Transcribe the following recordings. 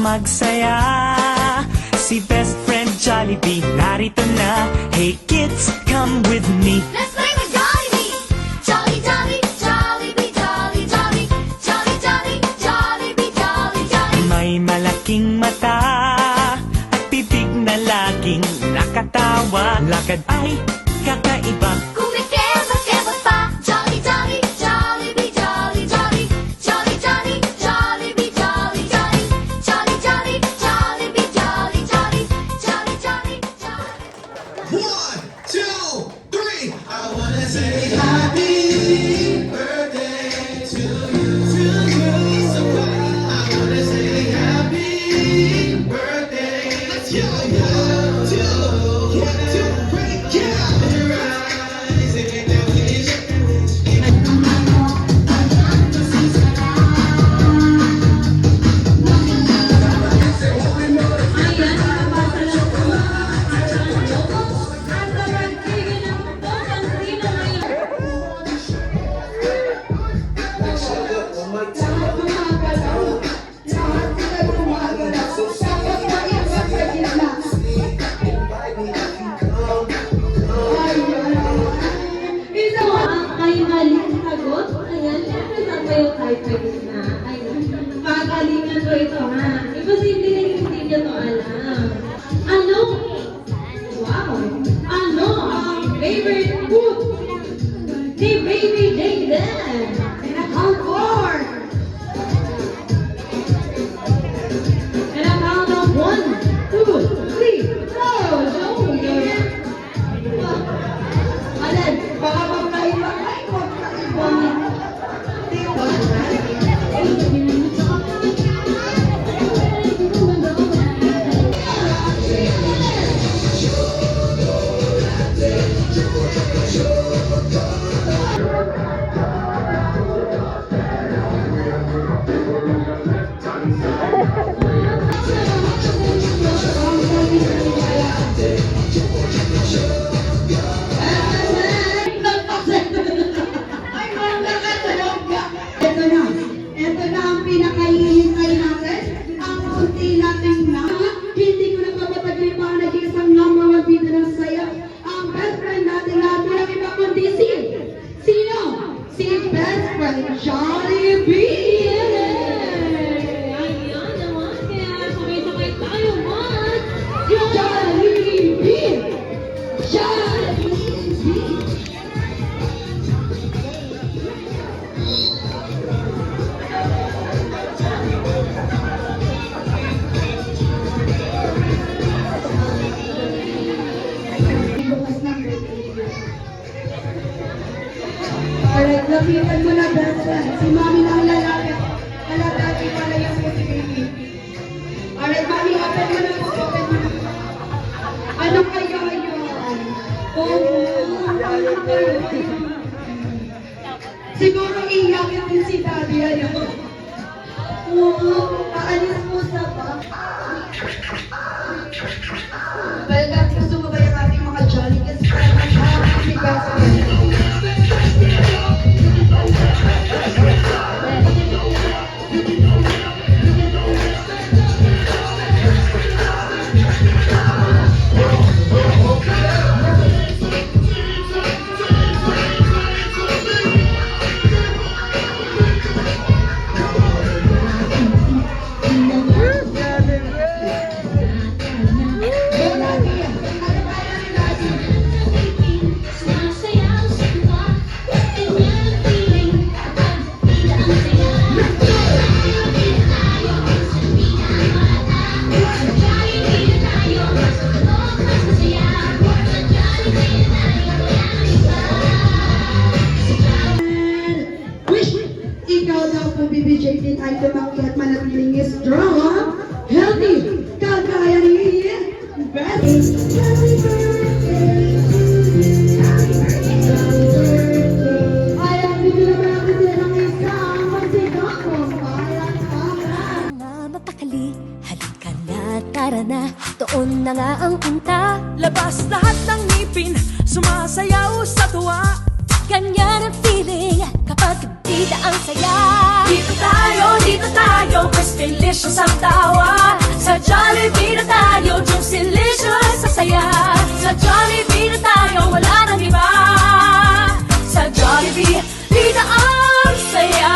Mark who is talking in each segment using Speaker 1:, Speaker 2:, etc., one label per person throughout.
Speaker 1: magsaya. Si best friend Jollibee narito na. Hey kids, come with me.
Speaker 2: Let's play with Jollibee! Jolly, jolly, Jollibee, jolly, jolly. Jolly, jolly, Jollibee, jolly, jolly.
Speaker 1: May malaking mata at bibig na laging nakatawa. Lakad ay kakaiba.
Speaker 2: Kumikebot-kebot pa. Jolly, jolly, Jollibee, jolly, jolly. Jolly, jolly, Jollibee, jolly, jolly. Jolly, jolly, Jollibee, jolly, jolly. Jolly, jolly, jolly.
Speaker 3: 1, 2, 3. I wanna say happy birthday to you. So I wanna say happy birthday to you. To break your eyes and the wish.
Speaker 4: Ay, maling sagot. Ayan, syempre saan ba yung typewriter na? Ay, pagalingan ko ito, ha? Imposible na hindi niya to alam. Ano? Wow! Ano ang favorite food ni Baby Jaden? On board! And a count of 1, 2, 3, go! Show your... Alin, baka magkaiba-kaiba ko.
Speaker 5: Ito na ang pinakahihintay natin. Ang unti nating na. Hindi ko napapatagli pa ang naging isang number one video ng saya. Ang best friend natin lahat. Walang iba kundi si... Sino? Si best friend Jollibee!
Speaker 4: Ayan naman, kaya sabay-sabay tayo, man!
Speaker 5: Jollibee! Jollibee! Alright, lapitan mo na best friend. Si mami na ang lalapit. Lalapit pala yung si baby. Alright, mami, open mo na po. Open mo na po. Ano kaya yun? Ano kaya yun? Siguro iyakin din si daddy. Ano? Paalis mo sa ba? Well, guys, gusto mo ba yung ating mga jolly? Kasi parang si best friend. BBJ din ay lumaki at manatiling strong, healthy, kagaya ni Best. Ay, ang bibili na natin sila ng isang magsigakong palakpakan.
Speaker 2: Na mapakali, halika na, tara na. Doon na nga ang punta.
Speaker 1: Labas lahat ng ngipin, sumasayaw sa tuwa.
Speaker 2: Ganyan ang feeling kapag bida ang saya.
Speaker 1: Dito tayo, dito
Speaker 2: dito tayo, Crispylicious ang tawa. Sa Jollibee na tayo, Juicelicious sa saya. Sa Jollibee na tayo, wala nang iba. Sa Jollibee, dito ang saya.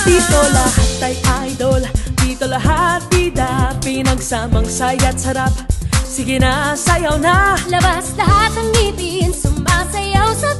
Speaker 1: Dito lahat ay idol, dito lahat bida, pinagsamang saya't sarap. Sige na, sayaw na.
Speaker 2: Labas lahat ng ngipin, sumasayaw sa